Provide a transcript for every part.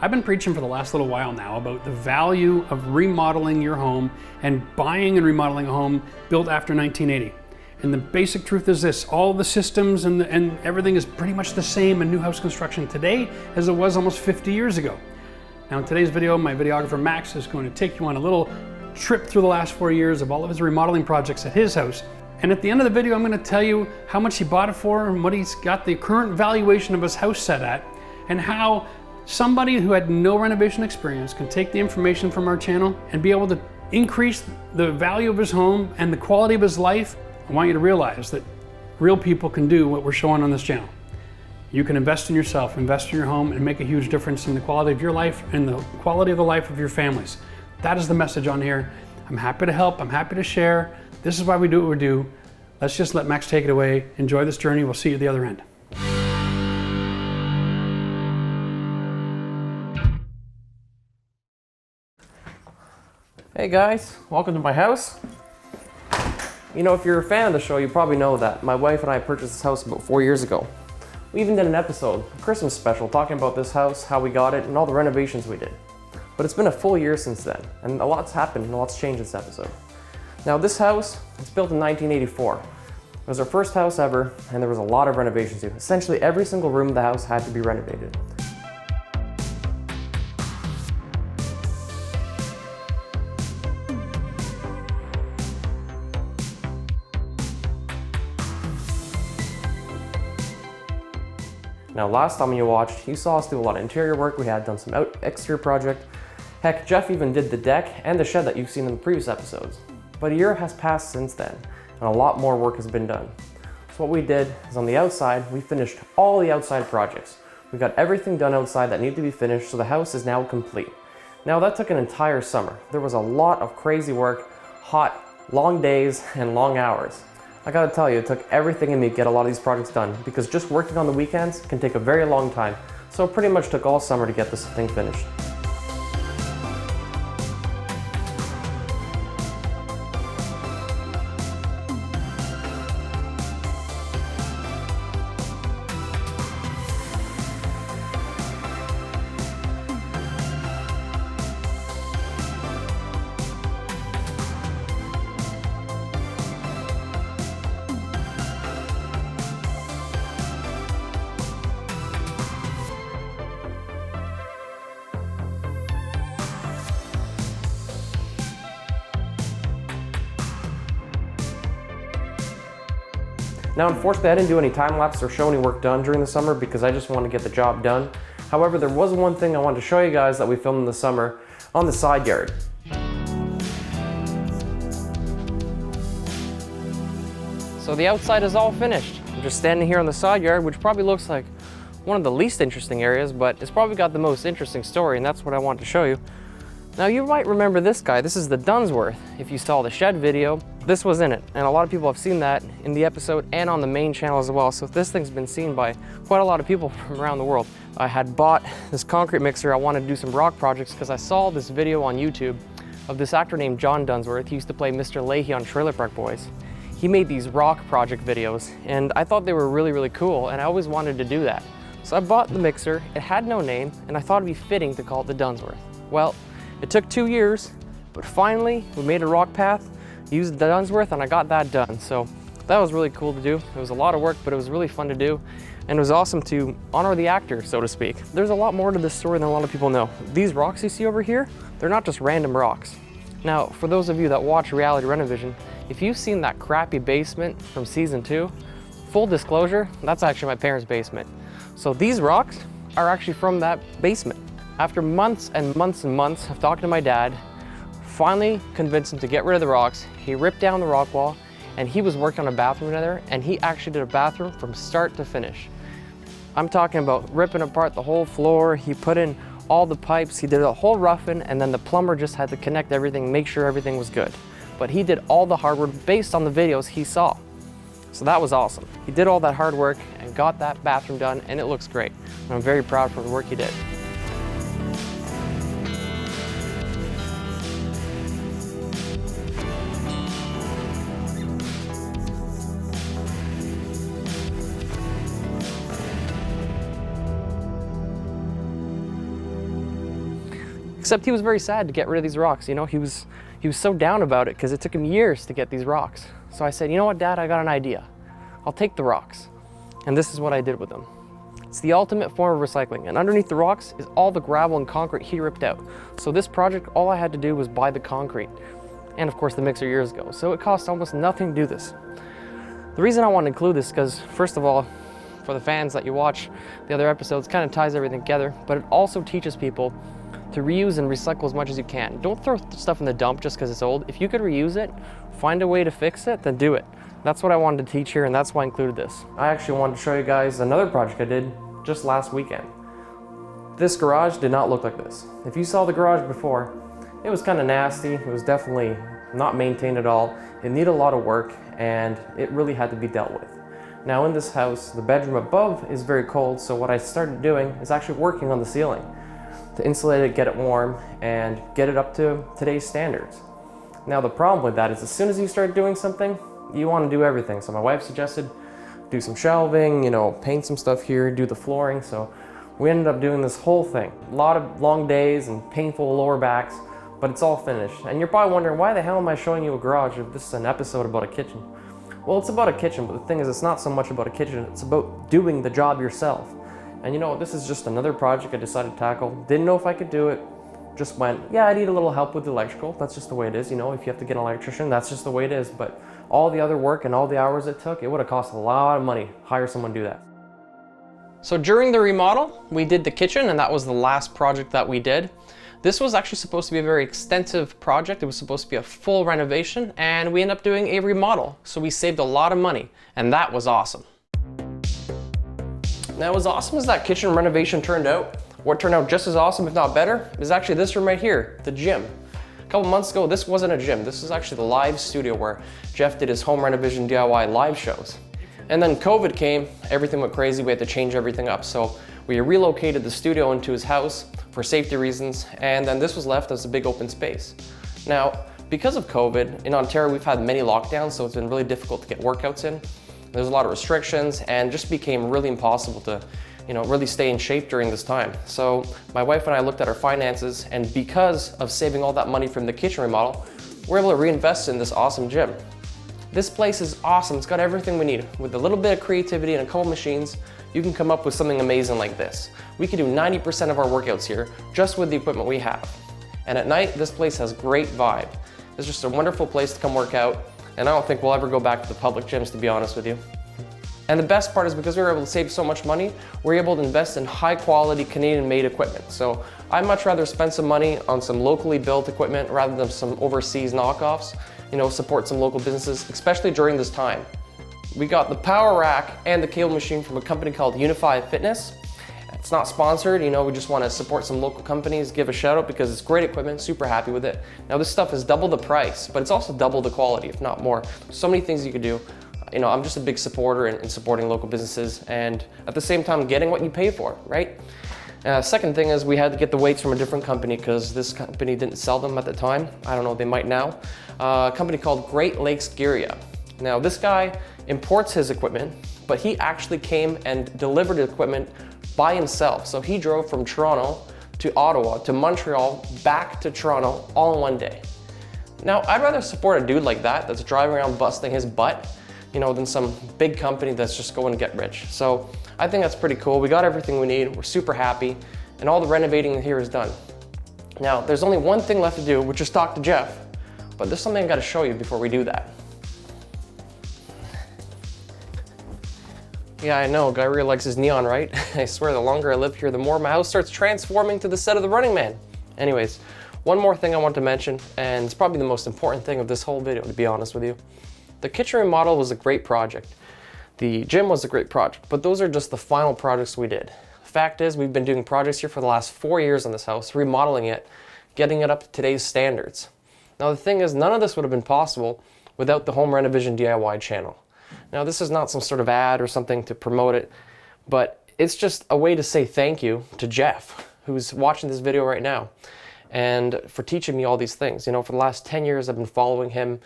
I've been preaching for the last little while now about the value of remodeling your home and buying and remodeling a home built after 1980. And the basic truth is this: all the systems and everything is pretty much the same in new house construction today as it was almost 50 years ago. Now in today's video, my videographer Max is going to take you on a little trip through the last 4 years of all of his remodeling projects at his house. And at the end of the video, I'm going to tell you how much he bought it for and what he's got the current valuation of his house set at, and how somebody who had no renovation experience can take the information from our channel and be able to increase the value of his home and the quality of his life. I want you to realize that real people can do what we're showing on this channel. You can invest in yourself, invest in your home, and make a huge difference in the quality of your life and the quality of the life of your families. That is the message on here. I'm happy to help, I'm happy to share. This is why we do what we do. Let's just let Max take it away. Enjoy this journey. We'll see you at the other end. Hey guys, welcome to my house. You know, if you're a fan of the show, you probably know that my wife and I purchased this house about 4 years ago. We even did an episode, a Christmas special, talking about this house, how we got it, and all the renovations we did. But it's been a full year since then, and a lot's happened and a lot's changed this episode. Now this house, it's built in 1984. It was our first house ever, and there was a lot of renovations to it. Essentially every single room of the house had to be renovated. Now last time you watched, you saw us do a lot of interior work. We had done some exterior project. Heck, Jeff even did the deck and the shed that you've seen in the previous episodes. But a year has passed since then, and a lot more work has been done. So what we did is on the outside, we finished all the outside projects. We got everything done outside that needed to be finished, so the house is now complete. Now that took an entire summer. There was a lot of crazy work, hot, long days, and long hours. I gotta tell you, it took everything in me to get a lot of these projects done, because just working on the weekends can take a very long time. So it pretty much took all summer to get this thing finished. Now unfortunately I didn't do any time lapse or show any work done during the summer because I just wanted to get the job done. However, there was one thing I wanted to show you guys that we filmed in the summer on the side yard. So the outside is all finished. I'm just standing here on the side yard, which probably looks like one of the least interesting areas, but it's probably got the most interesting story, and that's what I wanted to show you. Now you might remember this guy. This is the Dunsworth. If you saw the shed video, this was in it, and a lot of people have seen that in the episode and on the main channel as well. So this thing's been seen by quite a lot of people from around the world. I had bought this concrete mixer. I wanted to do some rock projects because I saw this video on YouTube of this actor named John Dunsworth. He used to play Mr. Leahy on Trailer Park Boys. He made these rock project videos, and I thought they were really, really cool, and I always wanted to do that. So I bought the mixer. It had no name, and I thought it'd be fitting to call it the Dunsworth. Well, it took 2 years, but finally we made a rock path, used the Dunsworth, and I got that done. So that was really cool to do. It was a lot of work, but it was really fun to do. And it was awesome to honor the actor, so to speak. There's a lot more to this story than a lot of people know. These rocks you see over here, they're not just random rocks. Now, for those of you that watch Reality Renovision, if you've seen that crappy basement from season 2, full disclosure, that's actually my parents' basement. So these rocks are actually from that basement. After months and months and months of talking to my dad, finally convinced him to get rid of the rocks. He ripped down the rock wall, and he was working on a bathroom in there, and he actually did a bathroom from start to finish. I'm talking about ripping apart the whole floor. He put in all the pipes, he did a whole roughing, and then the plumber just had to connect everything, make sure everything was good. But he did all the hard work based on the videos he saw. So that was awesome. He did all that hard work and got that bathroom done, and it looks great. And I'm very proud for the work he did. Except he was very sad to get rid of these rocks. You know, he was so down about it because it took him years to get these rocks. So I said, you know what, Dad, I got an idea. I'll take the rocks. And this is what I did with them. It's the ultimate form of recycling. And underneath the rocks is all the gravel and concrete he ripped out. So this project, all I had to do was buy the concrete. And of course the mixer years ago. So it cost almost nothing to do this. The reason I want to include this because, first of all, for the fans that you watch the other episodes, kind of ties everything together, but it also teaches people to reuse and recycle as much as you can. Don't throw stuff in the dump just because it's old. If you could reuse it, find a way to fix it, then do it. That's what I wanted to teach here, and that's why I included this. I actually wanted to show you guys another project I did just last weekend. This garage did not look like this. If you saw the garage before, it was kind of nasty. It was definitely not maintained at all. It needed a lot of work, and it really had to be dealt with. Now in this house, the bedroom above is very cold, so what I started doing is actually working on the ceiling to insulate it, get it warm, and get it up to today's standards. Now the problem with that is as soon as you start doing something, you want to do everything. So my wife suggested do some shelving, you know, paint some stuff here, do the flooring. So we ended up doing this whole thing. A lot of long days and painful lower backs, but it's all finished. And you're probably wondering, why the hell am I showing you a garage if this is an episode about a kitchen? Well, it's about a kitchen, but the thing is, it's not so much about a kitchen, it's about doing the job yourself. And you know, this is just another project I decided to tackle. Didn't know if I could do it. Just went, yeah, I need a little help with the electrical. That's just the way it is. You know, if you have to get an electrician, that's just the way it is. But all the other work and all the hours it took, it would have cost a lot of money to hire someone to do that. So during the remodel, we did the kitchen, and that was the last project that we did. This was actually supposed to be a very extensive project. It was supposed to be a full renovation, and we ended up doing a remodel. So we saved a lot of money, and that was awesome. Now, as awesome as that kitchen renovation turned out, what turned out just as awesome, if not better, is actually this room right here, the gym. A couple months ago, this wasn't a gym. This was actually the live studio where Jeff did his home Renovision DIY live shows. And then COVID came, everything went crazy, we had to change everything up. So we relocated the studio into his house for safety reasons, and then this was left as a big open space. Now, because of COVID, in Ontario we've had many lockdowns, so it's been really difficult to get workouts in. There's a lot of restrictions, and just became really impossible to, you know, really stay in shape during this time. So my wife and I looked at our finances, and because of saving all that money from the kitchen remodel, we're able to reinvest in this awesome gym. This place is awesome. It's got everything we need. With a little bit of creativity and a couple machines, you can come up with something amazing like this. We can do 90% of our workouts here just with the equipment we have. And at night, this place has great vibe. It's just a wonderful place to come work out, and I don't think we'll ever go back to the public gyms, to be honest with you. And the best part is because we were able to save so much money, we're able to invest in high quality Canadian made equipment. So I'd much rather spend some money on some locally built equipment rather than some overseas knockoffs. You know, support some local businesses, especially during this time. We got the power rack and the cable machine from a company called Unofive Fitness. It's not sponsored, you know, we just want to support some local companies, give a shout out because it's great equipment, super happy with it. Now this stuff is double the price, but it's also double the quality, if not more. So many things you could do. You know, I'm just a big supporter in supporting local businesses, and at the same time getting what you pay for, right? Second thing is we had to get the weights from a different company because this company didn't sell them at the time. I don't know, they might now. A company called Lakes Girya. Now this guy imports his equipment, but he actually came and delivered the equipment by himself. So he drove from Toronto to Ottawa to Montreal back to Toronto all in one day. Now I'd rather support a dude like that that's driving around busting his butt, you know, than some big company that's just going to get rich. So I think that's pretty cool. We got everything we need, we're super happy, and all the renovating here is done. Now there's only one thing left to do, which is talk to Jeff, but there's something I gotta show you before we do that. Yeah, I know, Guy really likes his neon, right? I swear, the longer I live here, the more my house starts transforming to the set of The Running Man. Anyways, one more thing I want to mention, and it's probably the most important thing of this whole video, to be honest with you. The kitchen remodel was a great project. The gym was a great project, but those are just the final projects we did. The fact is, we've been doing projects here for the last 4 years on this house, remodeling it, getting it up to today's standards. Now the thing is, none of this would have been possible without the Home Renovision DIY channel. Now this is not some sort of ad or something to promote it, but it's just a way to say thank you to Jeff, who's watching this video right now, and for teaching me all these things. You know, for the last 10 years I've been following him,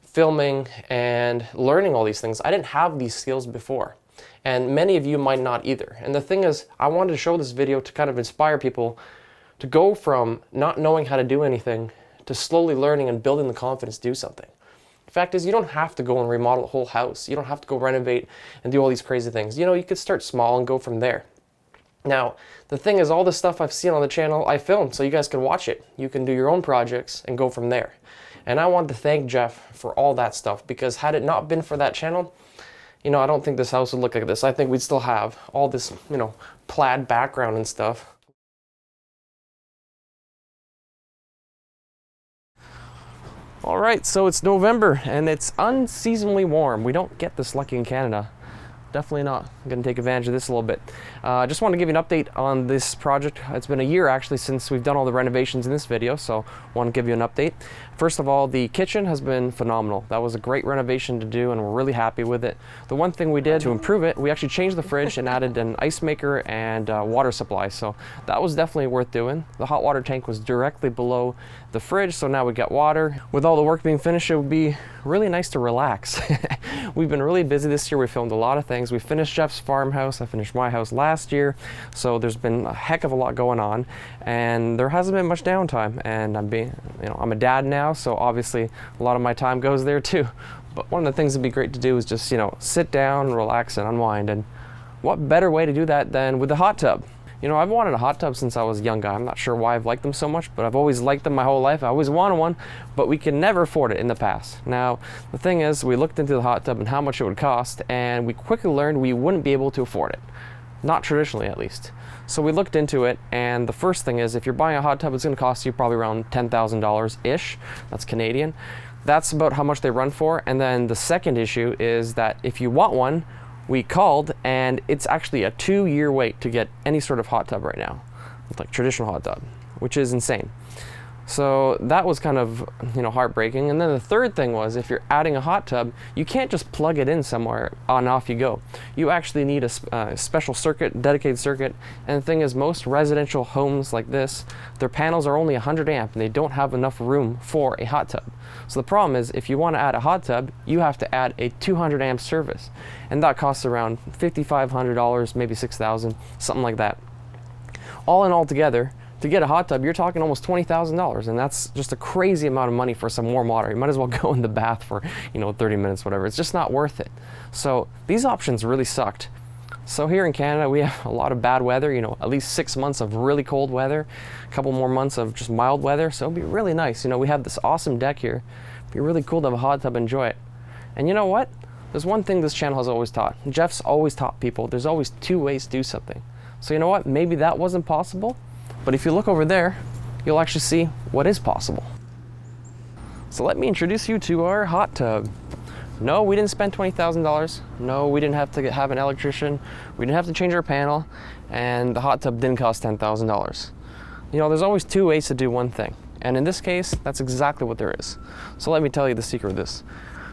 filming and learning all these things. I didn't have these skills before, and many of you might not either. And the thing is, I wanted to show this video to kind of inspire people to go from not knowing how to do anything to slowly learning and building the confidence to do something. The fact is, you don't have to go and remodel a whole house. You don't have to go renovate and do all these crazy things. You know, you could start small and go from there. Now, the thing is, all the stuff I've seen on the channel, I filmed so you guys can watch it. You can do your own projects and go from there. And I want to thank Jeff for all that stuff, because had it not been for that channel, you know, I don't think this house would look like this. I think we'd still have all this, you know, plaid background and stuff. All right, so it's November and it's unseasonably warm. We don't get this lucky in Canada. Definitely not. I'm gonna take advantage of this a little bit. I just want to give you an update on this project. It's been a year actually since we've done all the renovations in this video, so I want to give you an update. First of all, the kitchen has been phenomenal. That was a great renovation to do and we're really happy with it. The one thing we did to improve it, we actually changed the fridge and added an ice maker and water supply, so that was definitely worth doing. The hot water tank was directly below the fridge, so now we got water. With all the work being finished, it would be really nice to relax. We've been really busy this year. We filmed a lot of things. We finished Jeff's farmhouse. I finished my house last year, so there's been a heck of a lot going on, and there hasn't been much downtime. And I'm a dad now, so obviously a lot of my time goes there too. But one of the things that'd be great to do is just, you know, sit down, relax, and unwind. And what better way to do that than with the hot tub? You know, I've wanted a hot tub since I was a young guy. I'm not sure why I've liked them so much, but I've always liked them my whole life. I always wanted one, but we could never afford it in the past. Now, the thing is, we looked into the hot tub and how much it would cost, and we quickly learned we wouldn't be able to afford it. Not traditionally, at least. So we looked into it, and the first thing is, if you're buying a hot tub, it's gonna cost you probably around $10,000-ish. That's Canadian. That's about how much they run for. And then the second issue is that if you want one, we called, and it's actually a 2-year wait to get any sort of hot tub right now, like traditional hot tub, which is insane. So that was kind of, you know, heartbreaking. And then the third thing was, if you're adding a hot tub, you can't just plug it in somewhere and off you go. You actually need a special circuit, dedicated circuit. And the thing is, most residential homes like this, their panels are only 100 amp and they don't have enough room for a hot tub. So the problem is, if you want to add a hot tub, you have to add a 200 amp service. And that costs around $5,500, maybe $6,000, something like that. All in all together, to get a hot tub, you're talking almost $20,000, and that's just a crazy amount of money for some warm water. You might as well go in the bath for, you know, 30 minutes, whatever. It's just not worth it. So these options really sucked. So here in Canada, we have a lot of bad weather, you know, at least 6 months of really cold weather, a couple more months of just mild weather. So it'd be really nice. You know, we have this awesome deck here. It'd be really cool to have a hot tub and enjoy it. And you know what? There's one thing this channel has always taught. Jeff's always taught people there's always 2 ways to do something. So you know what? Maybe that wasn't possible. But if you look over there, you'll actually see what is possible. So let me introduce you to our hot tub. No, we didn't spend $20,000. No, we didn't have to have an electrician. We didn't have to change our panel. And the hot tub didn't cost $10,000. You know, there's always 2 ways to do one thing. And in this case, that's exactly what there is. So let me tell you the secret of this.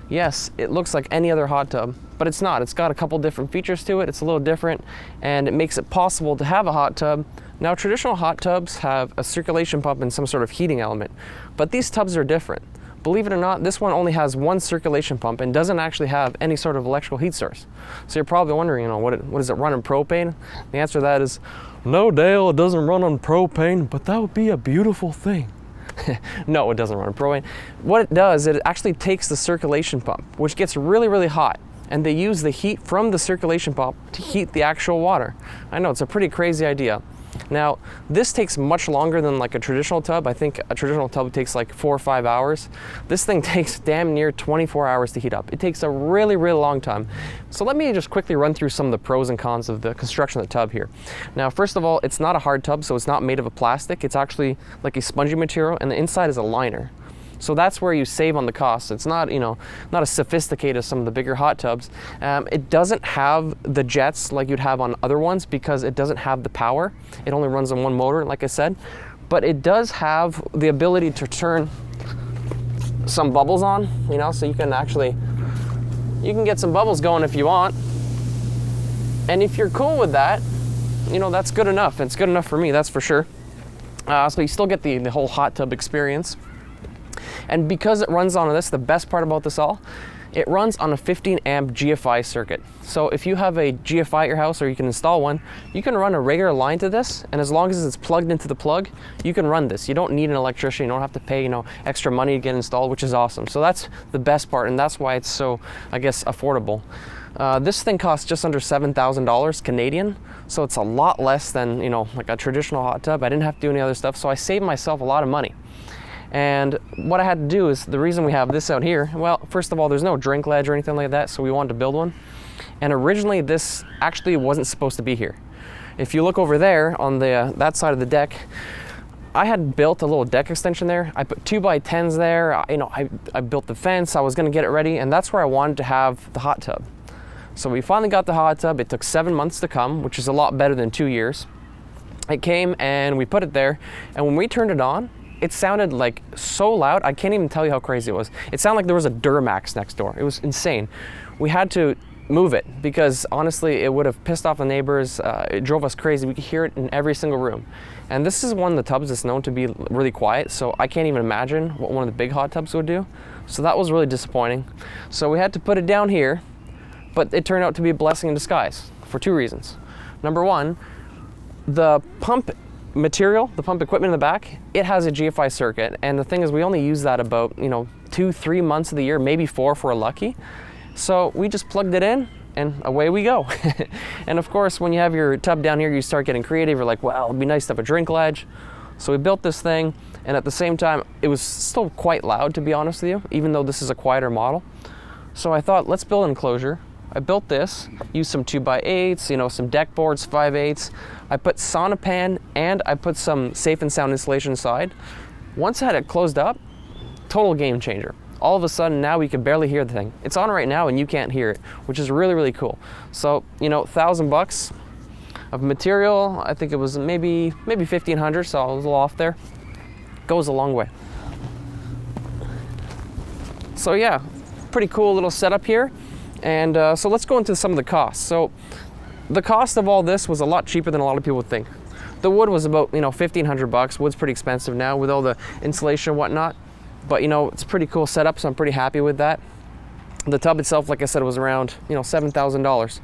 Yes, it looks like any other hot tub, but it's not. It's got a couple different features to it. It's a little different, and it makes it possible to have a hot tub. Now, traditional hot tubs have a circulation pump and some sort of heating element, but these tubs are different. Believe it or not, this one only has one circulation pump and doesn't actually have any sort of electrical heat source. So you're probably wondering, you know, what does it run on propane? The answer to that is, no, Dale, it doesn't run on propane, but that would be a beautiful thing. No, it doesn't run on propane. What it does, it actually takes the circulation pump, which gets really, really hot, and they use the heat from the circulation pump to heat the actual water. I know, it's a pretty crazy idea. Now, this takes much longer than like a traditional tub. I think a traditional tub takes like 4 or 5 hours. This thing takes damn near 24 hours to heat up. It takes a really, really long time. So let me just quickly run through some of the pros and cons of the construction of the tub here. Now, first of all, it's not a hard tub, so it's not made of a plastic. It's actually like a spongy material, and the inside is a liner. So that's where you save on the cost. It's not, you know, not as sophisticated as some of the bigger hot tubs. It doesn't have the jets like you'd have on other ones because it doesn't have the power. It only runs on one motor, like I said. But it does have the ability to turn some bubbles on, you know, so you can get some bubbles going if you want. And if you're cool with that, you know, that's good enough. It's good enough for me, that's for sure. So you still get the whole hot tub experience. And because it runs on this, the best part about this all It runs on a 15 amp GFI circuit. So if you have a GFI at your house, or you can install one, you can run a regular line to this, and as long as it's plugged into the plug, you can run this. You don't need an electrician, you don't have to pay, extra money to get installed, which is awesome. So that's the best part, and that's why it's so, I guess, affordable. This thing costs just under $7,000 Canadian, so it's a lot less than, like a traditional hot tub. I didn't have to do any other stuff, so I saved myself a lot of money. And what I had to do is, the reason we have this out here, well, first of all, there's no drink ledge or anything like that, so we wanted to build one. And originally this actually wasn't supposed to be here. If you look over there on that side of the deck, I had built a little deck extension there. I put 2x10s there. I built the fence. I was gonna get it ready, and that's where I wanted to have the hot tub. So we finally got the hot tub. It took 7 months to come, which is a lot better than 2 years. It came and we put it there, and when we turned it on, it sounded like so loud, I can't even tell you how crazy it was. It sounded like there was a Duramax next door. It was insane. We had to move it because honestly, it would have pissed off the neighbors. It drove us crazy. We could hear it in every single room. And this is one of the tubs that's known to be really quiet, so I can't even imagine what one of the big hot tubs would do. So that was really disappointing. So we had to put it down here, but it turned out to be a blessing in disguise for 2 reasons. Number one, the pump material, the pump equipment in the back, it has a GFI circuit, and the thing is, we only use that about 2-3 months of the year, maybe 4 if we're lucky. So we just plugged it in and away we go. And of course, when you have your tub down here, you start getting creative. You're like, well, it'd be nice to have a drink ledge. So we built this thing, and at the same time, it was still quite loud, to be honest with you, even though this is a quieter model. So I thought, let's build an enclosure. I built this, used some 2x8s, some deck boards, 5/8. I put sauna pan, and I put some safe and sound insulation inside. Once I had it closed up, total game changer. All of a sudden now we can barely hear the thing. It's on right now and you can't hear it, which is really, really cool. So, $1,000 of material. I think it was maybe 1,500, so I was a little off there. Goes a long way. So yeah, pretty cool little setup here. And so let's go into some of the costs. So the cost of all this was a lot cheaper than a lot of people would think. The wood was about, $1,500. Wood's pretty expensive now with all the insulation and whatnot. But it's a pretty cool setup, so I'm pretty happy with that. The tub itself, like I said, was around, $7,000.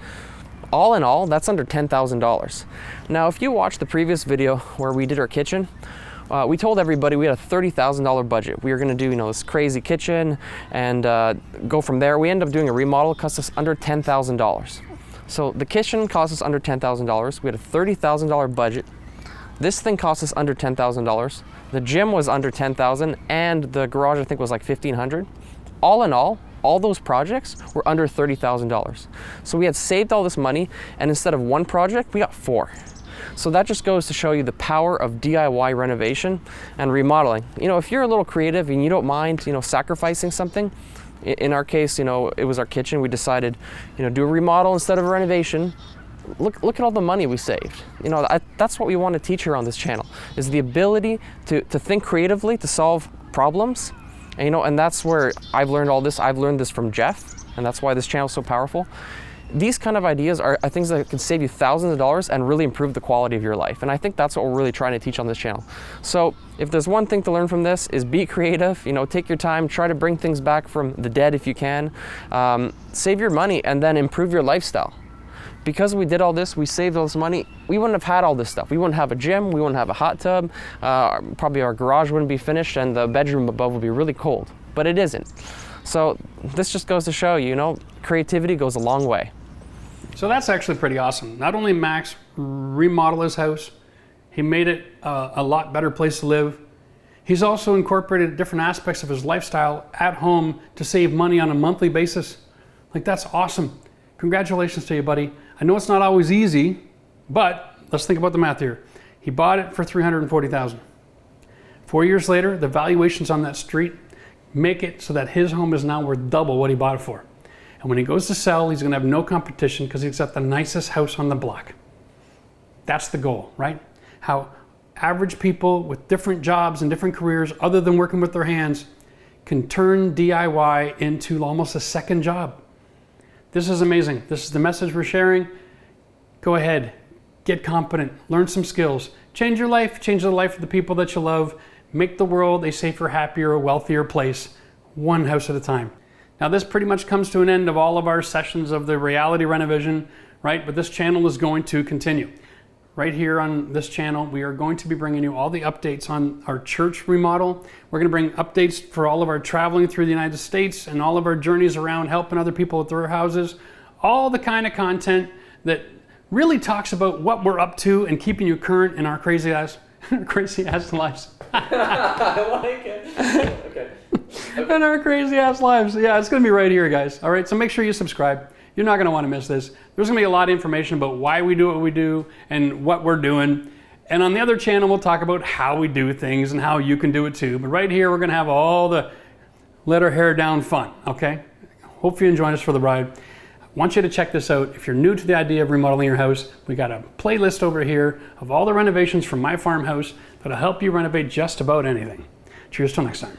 All in all, that's under $10,000. Now, if you watched the previous video where we did our kitchen, we told everybody we had a $30,000 budget. We were gonna do, this crazy kitchen and go from there. We ended up doing a remodel. It cost us under $10,000. So the kitchen cost us under $10,000. We had a $30,000 budget. This thing cost us under $10,000. The gym was under $10,000, and the garage I think was like $1,500. All in all those projects were under $30,000. So we had saved all this money, and instead of one project, we got 4. So that just goes to show you the power of DIY renovation and remodeling. If you're a little creative and you don't mind, sacrificing something. In our case, it was our kitchen. We decided, do a remodel instead of a renovation. Look at all the money we saved. That's what we want to teach here on this channel, is the ability to think creatively, to solve problems. And that's where I've learned all this. I've learned this from Jeff, and that's why this channel is so powerful. These kind of ideas are things that can save you thousands of dollars and really improve the quality of your life. And I think that's what we're really trying to teach on this channel. So if there's one thing to learn from this, is be creative, take your time, try to bring things back from the dead if you can, save your money, and then improve your lifestyle. Because we did all this, we saved all this money, we wouldn't have had all this stuff. We wouldn't have a gym, we wouldn't have a hot tub, probably our garage wouldn't be finished, and the bedroom above would be really cold, but it isn't. So this just goes to show you, creativity goes a long way. So that's actually pretty awesome. Not only Max remodeled his house, he made it a lot better place to live. He's also incorporated different aspects of his lifestyle at home to save money on a monthly basis. Like, that's awesome. Congratulations to you, buddy. I know it's not always easy, but let's think about the math here. He bought it for $340,000. 4 years later, the valuations on that street make it so that his home is now worth double what he bought it for. And when he goes to sell, he's gonna have no competition because he's got the nicest house on the block. That's the goal, right? How average people with different jobs and different careers, other than working with their hands, can turn DIY into almost a second job. This is amazing. This is the message we're sharing. Go ahead, get competent, learn some skills, change your life, change the life of the people that you love, make the world a safer, happier, wealthier place, one house at a time. Now this pretty much comes to an end of all of our sessions of the reality Renovision, right? But this channel is going to continue. Right here on this channel, we are going to be bringing you all the updates on our church remodel. We're going to bring updates for all of our traveling through the United States and all of our journeys around helping other people with their houses. All the kind of content that really talks about what we're up to and keeping you current in our crazy ass lives. I like it. Okay. In our crazy ass lives. Yeah, it's going to be right here, guys. All right, so make sure you subscribe. You're not going to want to miss this. There's going to be a lot of information about why we do what we do and what we're doing. And on the other channel, we'll talk about how we do things and how you can do it too. But right here, we're going to have all the let our hair down fun, okay? Hope you enjoy us for the ride. I want you to check this out. If you're new to the idea of remodeling your house, we got a playlist over here of all the renovations from my farmhouse that'll help you renovate just about anything. Cheers till next time.